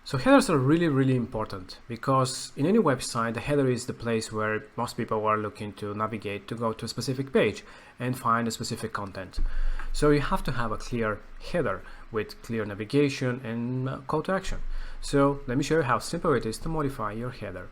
So headers are really important because in any website, the header is the place where most people are looking to navigate to go to a specific page and find a specific content. So you have to have a clear header with clear navigation and call to action. So let me show you how simple it is to modify your header.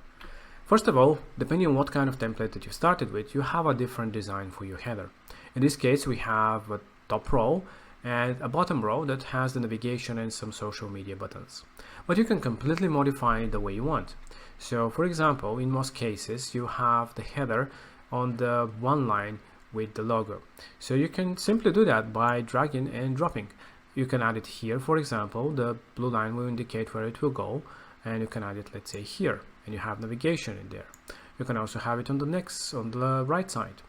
First of all, depending on what kind of template that you started with, you have a different design for your header. In this case, we have a top row and a bottom row that has the navigation and some social media buttons. But you can completely modify it the way you want. So for example, in most cases, you have the header on the one line with the logo. So you can simply do that by dragging and dropping. You can add it here, for example, the blue line will indicate where it will go, and you can add it, let's say, here, and you have navigation in there. You can also have it on the right side.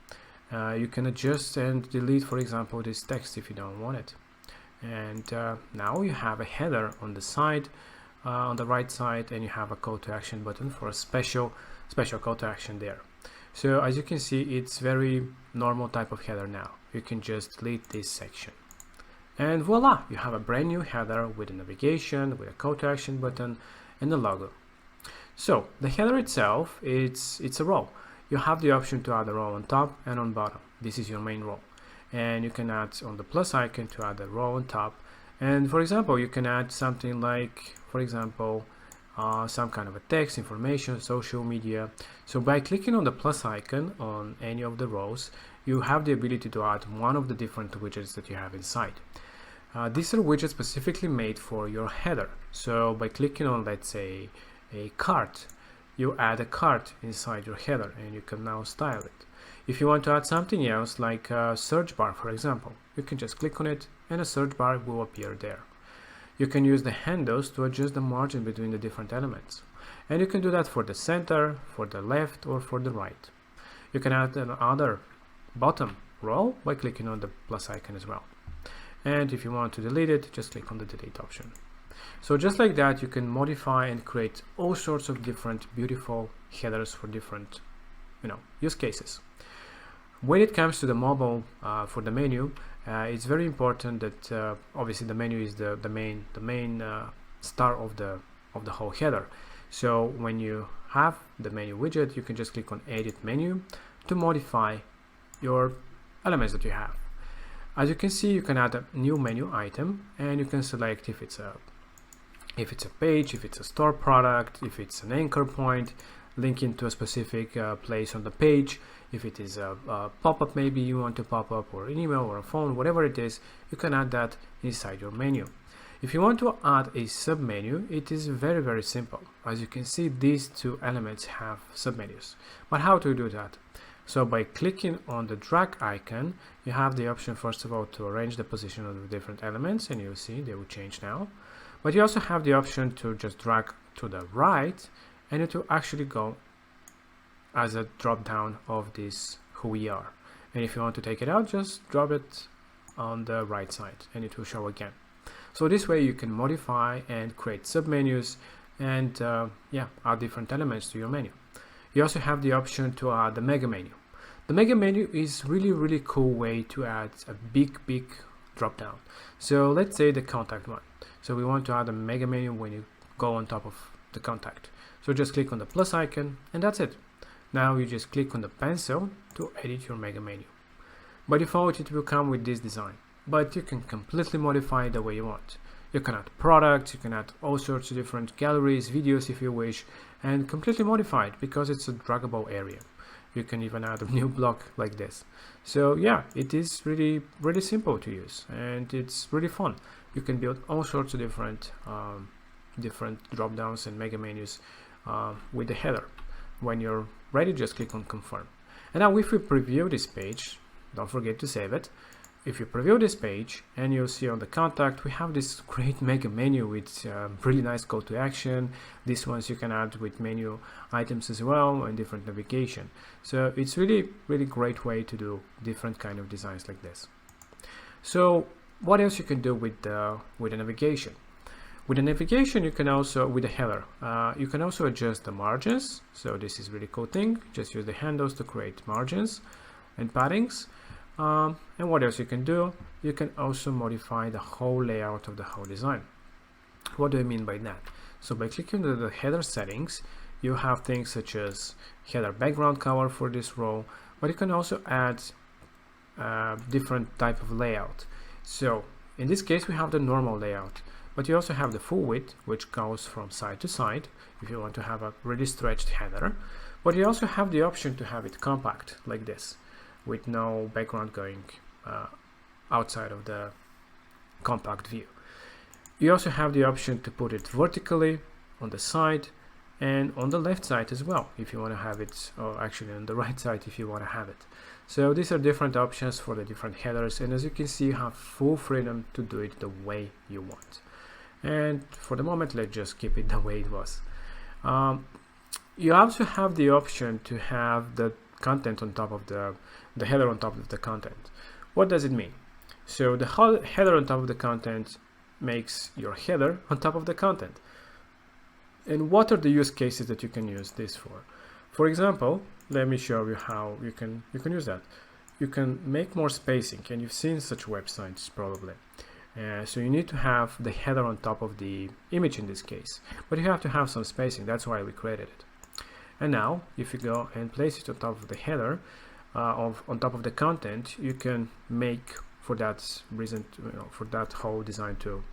You can adjust and delete, for example, this text if you don't want it. And now you have a header on the side, on the right side, and you have a call to action button for a special call to action there. So as you can see, it's very normal type of header now. You can just delete this section. And voila, you have a brand new header with a navigation, with a call to action button and a logo. So the header itself, it's a row. You have the option to add a row on top and on bottom. This is your main row. And you can add on the plus icon to add a row on top. And for example, you can add something like, for example, some kind of a text, information, social media. So by clicking on the plus icon on any of the rows, you have the ability to add one of the different widgets that you have inside. These are widgets specifically made for your header. So by clicking on, let's say, a cart, you add a cart inside your header and you can now style it. If you want to add something else like a search bar, for example, you can just click on it and a search bar will appear there. You can use the handles to adjust the margin between the different elements. And you can do that for the center, for the left, or for the right. You can add another bottom row by clicking on the plus icon as well. And if you want to delete it, just click on the delete option. So just like that, you can modify and create all sorts of different beautiful headers for different, use cases. When it comes to the mobile, for the menu, it's very important that obviously the menu is the main star of the whole header. So when you have the menu widget, you can just click on Edit Menu to modify your elements that you have. As you can see, you can add a new menu item, and you can select if it's a page, if it's a store product, if it's an anchor point linking to a specific place on the page, if it is a pop-up maybe you want to pop up, or an email or a phone, whatever it is, you can add that inside your menu. If you want to add a submenu, it is very simple. As you can see, these two elements have submenus. But how to do that? So by clicking on the drag icon, you have the option, first of all, to arrange the position of the different elements, and you'll see they will change now. But you also have the option to just drag to the right, and it will actually go as a drop down of this who we are. And if you want to take it out, just drop it on the right side and it will show again. So this way you can modify and create submenus and add different elements to your menu. You also have the option to add the mega menu. The mega menu is really cool way to add a big drop down. So let's say the contact one. So we want to add a mega menu when you go on top of the contact. So just click on the plus icon and that's it. Now you just click on the pencil to edit your mega menu. By default it will come with this design, but you can completely modify it the way you want. You can add products, you can add all sorts of different galleries, videos if you wish, and completely modify it because it's a draggable area. You can even add a new block like this. So yeah, it is really simple to use and it's really fun. You can build all sorts of different drop downs and mega menus with the header. When you're ready, just click on confirm. And now if we preview this page, don't forget to save it. If you preview this page and you'll see on the contact, we have this great mega menu with really nice call to action. These ones you can add with menu items as well and different navigation. So it's really great way to do different kind of designs like this. So what else you can do with the navigation? With the navigation, you can also, with the header, you can also adjust the margins. So this is really cool thing. Just use the handles to create margins and paddings. And what else you can do? You can also modify the whole layout of the whole design. What do I mean by that? So by clicking on the header settings, you have things such as header background color for this row, but you can also add different type of layout. So in this case we have the normal layout, but you also have the full width, which goes from side to side if you want to have a really stretched header, but you also have the option to have it compact like this with no background going outside of the compact view. You also have the option to put it vertically on the side and on the left side as well if you want to have it, or actually on the right side if you want to have it. So these are different options for the different headers, and as you can see you have full freedom to do it the way you want. And for the moment let's just keep it the way it was. You also have the option to have the content on top of the header on top of the content. What does it mean? So the header on top of the content makes your header on top of the content. And what are the use cases that you can use this for? For example, let me show you how you can use that. You can make more spacing, and you've seen such websites probably. So you need to have the header on top of the image in this case, but you have to have some spacing. That's why we created it. And now if you go and place it on top of the header on top of the content, you can make, for that reason, for that whole design to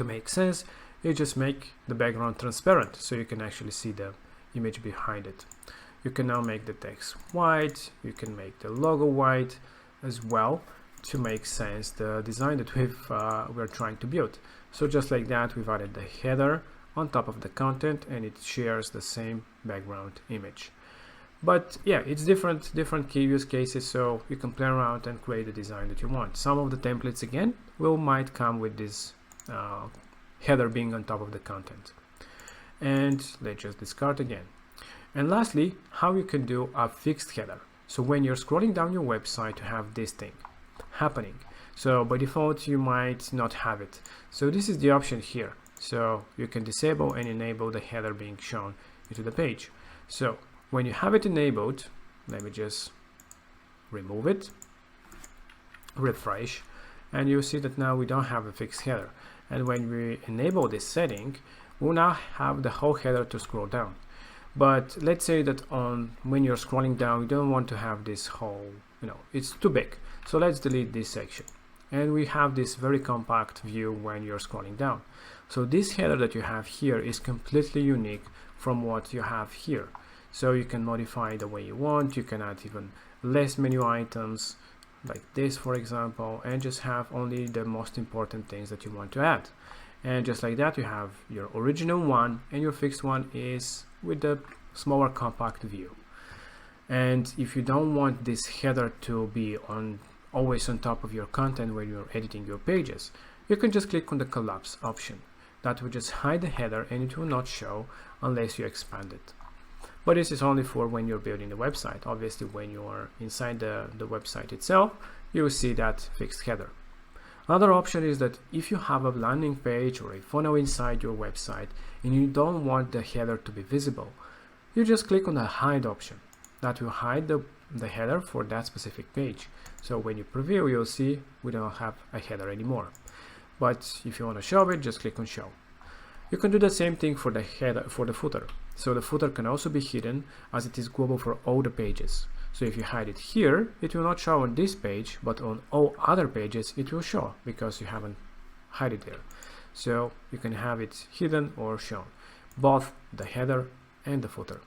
make sense, you just make the background transparent so you can actually see the image behind it. You can now make the text white, you can make the logo white as well to make sense the design that we're trying to build. So just like that, we've added the header on top of the content and it shares the same background image. But yeah, it's different key use cases, so you can play around and create the design that you want. Some of the templates again might come with this header being on top of the content. And let's just discard again. And lastly, how you can do a fixed header. So when you're scrolling down your website, to have this thing happening. So by default you might not have it. So this is the option here. So you can disable and enable the header being shown into the page. So when you have it enabled, let me just remove it, refresh, and you'll see that now we don't have a fixed header. And when we enable this setting, we'll now have the whole header to scroll down. But let's say that when you're scrolling down, you don't want to have this whole, it's too big. So let's delete this section. And we have this very compact view when you're scrolling down. So this header that you have here is completely unique from what you have here. So you can modify it the way you want. You can add even less menu items like this, for example, and just have only the most important things that you want to add. And just like that, you have your original one, and your fixed one is with the smaller compact view. And if you don't want this header to be always on top of your content when you're editing your pages, you can just click on the collapse option. That will just hide the header and it will not show unless you expand it. But this is only for when you're building the website. Obviously, when you are inside the website itself, you will see that fixed header. Another option is that if you have a landing page or a funnel inside your website and you don't want the header to be visible, you just click on the hide option. That will hide the header for that specific page. So when you preview, you'll see we don't have a header anymore. But if you want to show it, just click on show. You can do the same thing for the header, for the footer. So the footer can also be hidden, as it is global for all the pages. So if you hide it here, it will not show on this page, but on all other pages it will show because you haven't hide it there. So you can have it hidden or shown, both the header and the footer.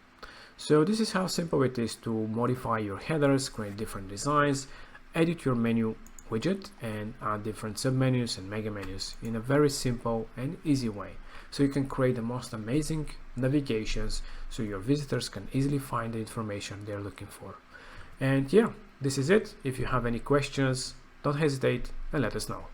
So this is how simple it is to modify your headers, create different designs, edit your menu widget, and add different submenus and mega menus in a very simple and easy way. So you can create the most amazing navigations so your visitors can easily find the information they're looking for. And yeah, this is it. If you have any questions, don't hesitate and let us know.